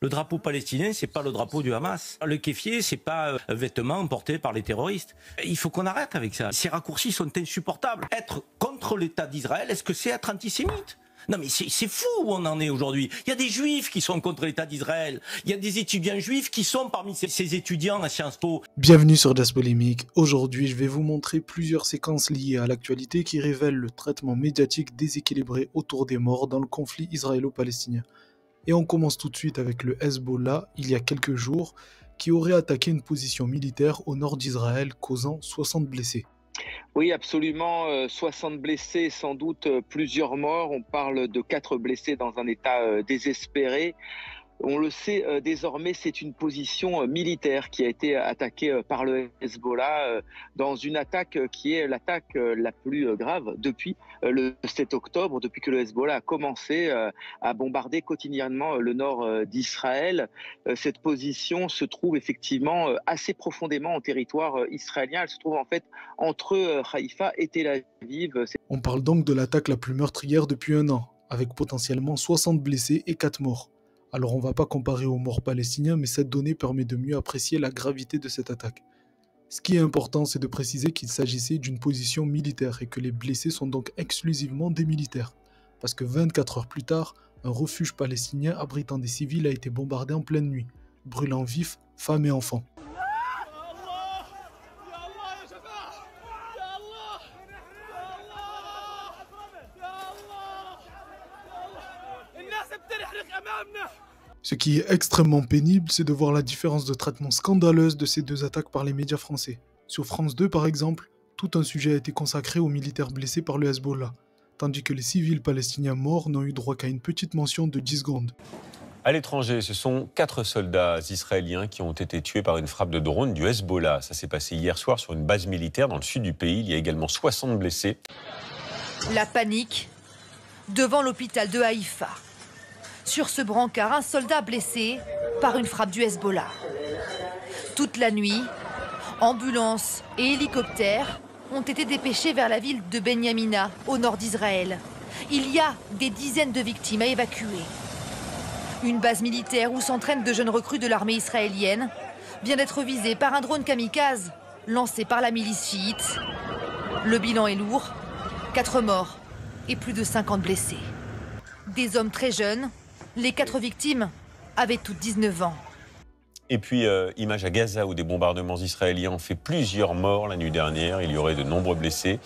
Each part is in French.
Le drapeau palestinien, c'est pas le drapeau du Hamas. Le kéfier, c'est pas un vêtement porté par les terroristes. Il faut qu'on arrête avec ça. Ces raccourcis sont insupportables. Être contre l'État d'Israël, est-ce que c'est être antisémite ? Non mais c'est fou où on en est aujourd'hui. Il y a des juifs qui sont contre l'État d'Israël. Il y a des étudiants juifs qui sont parmi ces étudiants à Sciences Po. Bienvenue sur Das Polémique. Aujourd'hui, je vais vous montrer plusieurs séquences liées à l'actualité qui révèlent le traitement médiatique déséquilibré autour des morts dans le conflit israélo-palestinien. Et on commence tout de suite avec le Hezbollah, il y a quelques jours, qui aurait attaqué une position militaire au nord d'Israël, causant 60 blessés. Oui, absolument. 60 blessés, sans doute plusieurs morts. On parle de 4 blessés dans un état désespéré. On le sait désormais, c'est une position militaire qui a été attaquée par le Hezbollah dans une attaque qui est l'attaque la plus grave depuis le 7 octobre, depuis que le Hezbollah a commencé à bombarder quotidiennement le nord d'Israël. Cette position se trouve effectivement assez profondément en territoire israélien. Elle se trouve en fait entre Haïfa et Tel Aviv. On parle donc de l'attaque la plus meurtrière depuis un an, avec potentiellement 60 blessés et 4 morts. Alors on ne va pas comparer aux morts palestiniens, mais cette donnée permet de mieux apprécier la gravité de cette attaque. Ce qui est important, c'est de préciser qu'il s'agissait d'une position militaire et que les blessés sont donc exclusivement des militaires. Parce que 24 heures plus tard, un refuge palestinien abritant des civils a été bombardé en pleine nuit, brûlant vifs femmes et enfants. Ce qui est extrêmement pénible, c'est de voir la différence de traitement scandaleuse de ces deux attaques par les médias français. Sur France 2 par exemple, tout un sujet a été consacré aux militaires blessés par le Hezbollah, tandis que les civils palestiniens morts n'ont eu droit qu'à une petite mention de 10 secondes. À l'étranger, ce sont 4 soldats israéliens qui ont été tués par une frappe de drone du Hezbollah. Ça s'est passé hier soir sur une base militaire dans le sud du pays. Il y a également 60 blessés. La panique devant l'hôpital de Haïfa. Sur ce brancard, un soldat blessé par une frappe du Hezbollah. Toute la nuit, ambulances et hélicoptères ont été dépêchés vers la ville de Benyamina, au nord d'Israël. Il y a des dizaines de victimes à évacuer. Une base militaire où s'entraînent de jeunes recrues de l'armée israélienne vient d'être visée par un drone kamikaze lancé par la milice chiite. Le bilan est lourd, 4 morts et plus de 50 blessés. Des hommes très jeunes. Les 4 victimes avaient toutes 19 ans. Et puis, image à Gaza où des bombardements israéliens ont fait plusieurs morts la nuit dernière. Il y aurait de nombreux blessés.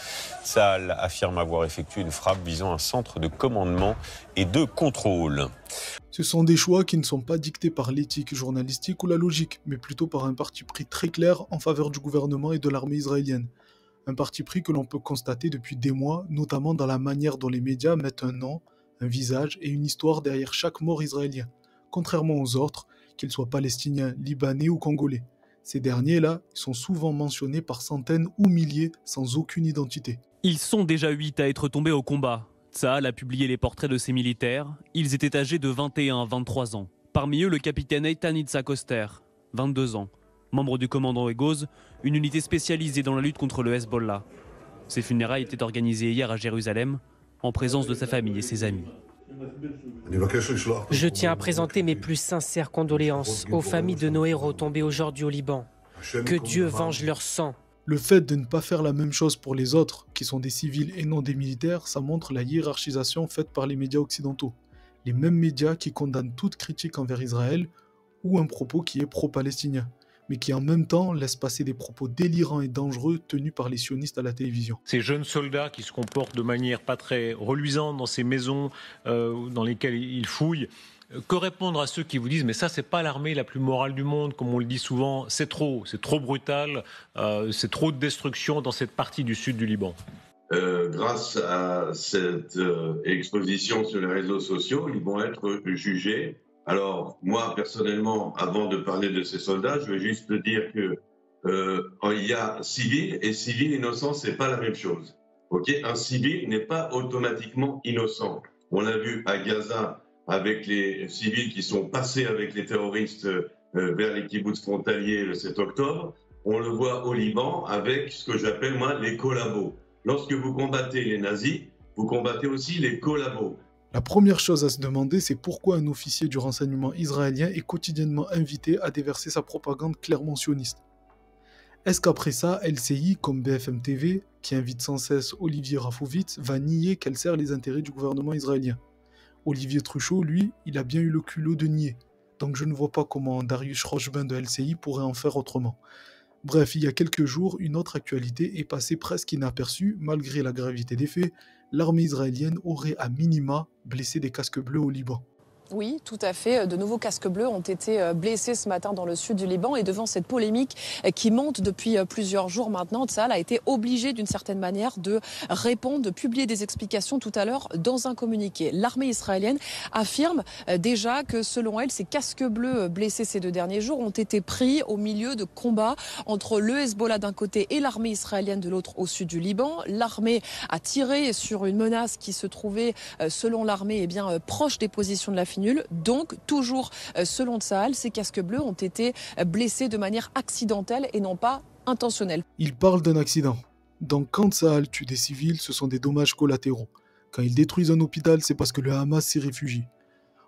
Tsahal affirme avoir effectué une frappe visant un centre de commandement et de contrôle. Ce sont des choix qui ne sont pas dictés par l'éthique journalistique ou la logique, mais plutôt par un parti pris très clair en faveur du gouvernement et de l'armée israélienne. Un parti pris que l'on peut constater depuis des mois, notamment dans la manière dont les médias mettent un nom, un visage et une histoire derrière chaque mort israélien, contrairement aux autres, qu'ils soient palestiniens, libanais ou congolais. Ces derniers-là sont souvent mentionnés par centaines ou milliers sans aucune identité. Ils sont déjà 8 à être tombés au combat. Tsahal a publié les portraits de ces militaires. Ils étaient âgés de 21 à 23 ans. Parmi eux, le capitaine Eitan Itzhak-Oster, 22 ans, membre du commando Egoz, une unité spécialisée dans la lutte contre le Hezbollah. Ses funérailles étaient organisées hier à Jérusalem, en présence de sa famille et ses amis. Je tiens à présenter mes plus sincères condoléances aux familles de nos héros tombés aujourd'hui au Liban. Que Dieu venge leur sang. Le fait de ne pas faire la même chose pour les autres, qui sont des civils et non des militaires, ça montre la hiérarchisation faite par les médias occidentaux. Les mêmes médias qui condamnent toute critique envers Israël ou un propos qui est pro-palestinien, mais qui en même temps laisse passer des propos délirants et dangereux tenus par les sionistes à la télévision. Ces jeunes soldats qui se comportent de manière pas très reluisante dans ces maisons dans lesquelles ils fouillent, que répondre à ceux qui vous disent « mais ça, c'est pas l'armée la plus morale du monde », comme on le dit souvent, c'est trop brutal, c'est trop de destruction dans cette partie du sud du Liban. Grâce à cette exposition sur les réseaux sociaux, ils vont être jugés. Alors, moi, personnellement, avant de parler de ces soldats, je vais juste dire que il y a civil et civil innocent, c'est pas la même chose. Ok, un civil n'est pas automatiquement innocent. On l'a vu à Gaza avec les civils qui sont passés avec les terroristes vers les kibboutz frontaliers le 7 octobre. On le voit au Liban avec ce que j'appelle moi les collabos. Lorsque vous combattez les nazis, vous combattez aussi les collabos. La première chose à se demander, c'est pourquoi un officier du renseignement israélien est quotidiennement invité à déverser sa propagande clairement sioniste. Est-ce qu'après ça, LCI, comme BFM TV, qui invite sans cesse Olivier Rafovitz, va nier qu'elle sert les intérêts du gouvernement israélien? Olivier Truchot, lui, il a bien eu le culot de nier. Donc je ne vois pas comment Darius Rochbin de LCI pourrait en faire autrement. Bref, il y a quelques jours, une autre actualité est passée presque inaperçue, malgré la gravité des faits. L'armée israélienne aurait à minima blessé des casques bleus au Liban. Oui, tout à fait. De nouveaux casques bleus ont été blessés ce matin dans le sud du Liban. Et devant cette polémique qui monte depuis plusieurs jours maintenant, Tsahal a été obligé d'une certaine manière de répondre, de publier des explications tout à l'heure dans un communiqué. L'armée israélienne affirme déjà que selon elle, ces casques bleus blessés ces 2 derniers jours ont été pris au milieu de combats entre le Hezbollah d'un côté et l'armée israélienne de l'autre au sud du Liban. L'armée a tiré sur une menace qui se trouvait, selon l'armée, proche des positions de la Donc, toujours selon Tsahal, ces casques bleus ont été blessés de manière accidentelle et non pas intentionnelle. Il parle d'un accident. Donc quand Tsahal tue des civils, ce sont des dommages collatéraux. Quand ils détruisent un hôpital, c'est parce que le Hamas s'y réfugie.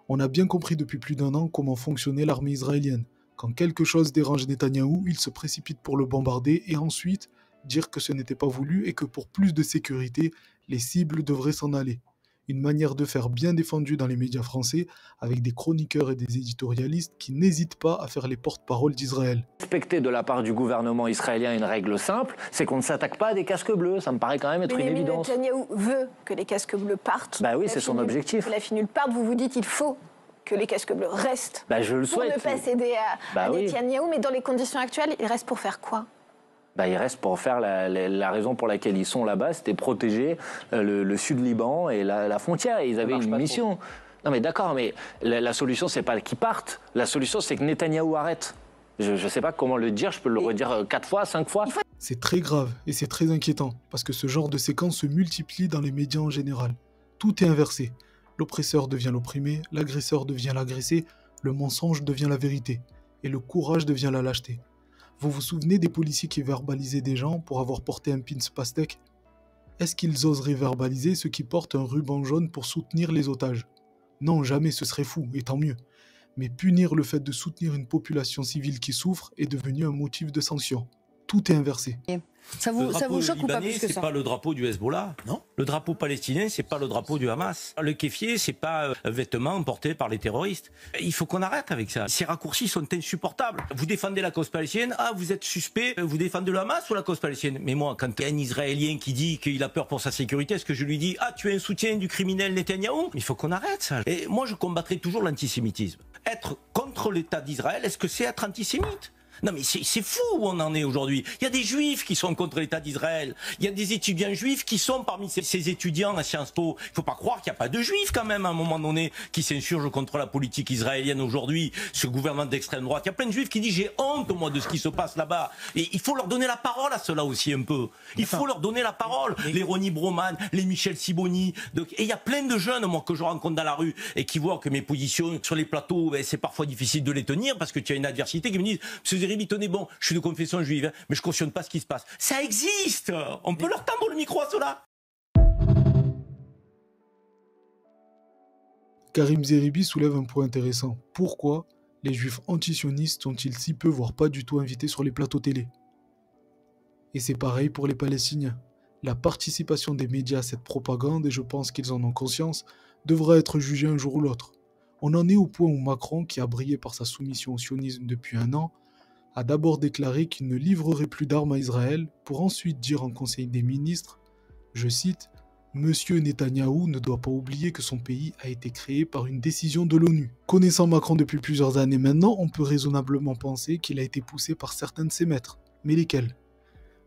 On a bien compris depuis plus d'1 an comment fonctionnait l'armée israélienne. Quand quelque chose dérange Netanyahou, il se précipite pour le bombarder et ensuite dire que ce n'était pas voulu et que pour plus de sécurité, les cibles devraient s'en aller. Une manière de faire bien défendue dans les médias français, avec des chroniqueurs et des éditorialistes qui n'hésitent pas à faire les porte-paroles d'Israël. Respecter de la part du gouvernement israélien une règle simple, c'est qu'on ne s'attaque pas à des casques bleus. Ça me paraît quand même être une évidence. Netanyahou veut que les casques bleus partent. Bah oui, c'est son objectif. Que la finule parte, vous vous dites qu'il faut que les casques bleus restent. Bah je le souhaite. Pour ne pas céder à Netanyahou, mais dans les conditions actuelles, il reste pour faire quoi ? Il reste pour faire la raison pour laquelle ils sont là-bas, c'était protéger le sud Liban et la frontière. Et ils avaient une mission. Non mais d'accord, mais la solution, c'est pas qu'ils partent. La solution, c'est que Netanyahou arrête. Je ne sais pas comment le dire, je peux le redire 4 fois, 5 fois. C'est très grave et c'est très inquiétant, parce que ce genre de séquence se multiplie dans les médias en général. Tout est inversé. L'oppresseur devient l'opprimé, l'agresseur devient l'agressé, le mensonge devient la vérité, et le courage devient la lâcheté. Vous vous souvenez des policiers qui verbalisaient des gens pour avoir porté un pins pastèque? Est-ce qu'ils oseraient verbaliser ceux qui portent un ruban jaune pour soutenir les otages? Non, jamais, ce serait fou, et tant mieux. Mais punir le fait de soutenir une population civile qui souffre est devenu un motif de sanction. Tout est inversé. Ça vous choque ou pas plus que ça? C'est pas le drapeau du Hezbollah, non. Le drapeau palestinien, c'est pas le drapeau du Hamas. Le kéfier, c'est pas un vêtement porté par les terroristes. Il faut qu'on arrête avec ça. Ces raccourcis sont insupportables. Vous défendez la cause palestinienne, vous êtes suspect, vous défendez le Hamas ou la cause palestinienne? Mais moi, quand il y a un Israélien qui dit qu'il a peur pour sa sécurité, est-ce que je lui dis tu es un soutien du criminel Netanyahou? Il faut qu'on arrête ça. Et moi, je combattrai toujours l'antisémitisme. Être contre l'État d'Israël, est-ce que c'est être antisémite? Non mais c'est fou où on en est aujourd'hui. Il y a des juifs qui sont contre l'État d'Israël. Il y a des étudiants juifs qui sont parmi ces étudiants à Sciences Po. Il faut pas croire qu'il n'y a pas de juifs quand même à un moment donné qui s'insurgent contre la politique israélienne aujourd'hui, ce gouvernement d'extrême droite. Il y a plein de juifs qui disent j'ai honte moi de ce qui se passe là-bas. Et il faut leur donner la parole à cela aussi un peu. Il faut leur donner la parole. Les Ronnie Broman, les Michel Siboni. Et il y a plein de jeunes moi que je rencontre dans la rue et qui voient que mes positions sur les plateaux, c'est parfois difficile de les tenir parce que tu as une adversité qui me disent tenez bon, je suis de confession juive, mais je cautionne pas ce qui se passe. Ça existe. On peut leur tendre le micro à cela. Karim Zeribi soulève un point intéressant. Pourquoi les juifs antisionistes sont-ils si peu, voire pas du tout invités sur les plateaux télé? Et c'est pareil pour les Palestiniens. La participation des médias à cette propagande, et je pense qu'ils en ont conscience, devra être jugée un jour ou l'autre. On en est au point où Macron, qui a brillé par sa soumission au sionisme depuis 1 an, a d'abord déclaré qu'il ne livrerait plus d'armes à Israël pour ensuite dire en Conseil des ministres, je cite, « Monsieur Netanyahou ne doit pas oublier que son pays a été créé par une décision de l'ONU. » Connaissant Macron depuis plusieurs années maintenant, on peut raisonnablement penser qu'il a été poussé par certains de ses maîtres. Mais lesquels?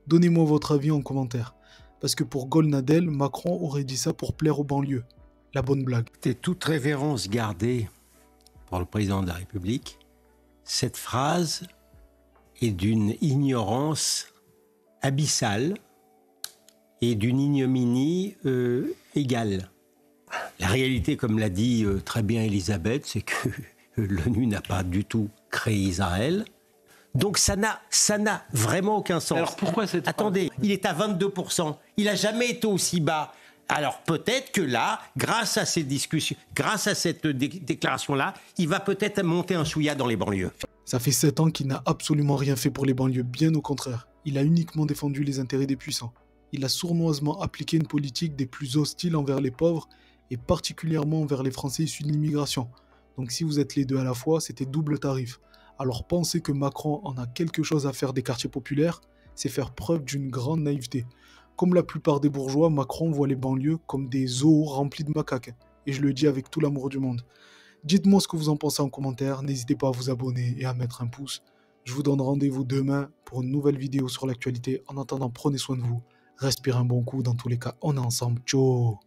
Donnez-moi votre avis en commentaire. Parce que pour Golnadel, Macron aurait dit ça pour plaire aux banlieues. La bonne blague. C'est toute révérence gardée par le président de la République. Cette phrase et d'une ignorance abyssale et d'une ignominie égale. La réalité, comme l'a dit très bien Elisabeth, c'est que l'ONU n'a pas du tout créé Israël. Donc ça n'a vraiment aucun sens. Alors pourquoi cette Attendez, il est à 22%. Il n'a jamais été aussi bas. Alors peut-être que là, grâce à ces discussions, grâce à cette déclaration-là, il va peut-être monter un chouïa dans les banlieues. Ça fait 7 ans qu'il n'a absolument rien fait pour les banlieues, bien au contraire. Il a uniquement défendu les intérêts des puissants. Il a sournoisement appliqué une politique des plus hostiles envers les pauvres et particulièrement envers les Français issus de l'immigration. Donc si vous êtes les deux à la fois, c'était double tarif. Alors penser que Macron en a quelque chose à faire des quartiers populaires, c'est faire preuve d'une grande naïveté. Comme la plupart des bourgeois, Macron voit les banlieues comme des zoos remplis de macaques. Et je le dis avec tout l'amour du monde. Dites-moi ce que vous en pensez en commentaire, n'hésitez pas à vous abonner et à mettre un pouce. Je vous donne rendez-vous demain pour une nouvelle vidéo sur l'actualité. En attendant, prenez soin de vous, respirez un bon coup, dans tous les cas, on est ensemble, ciao.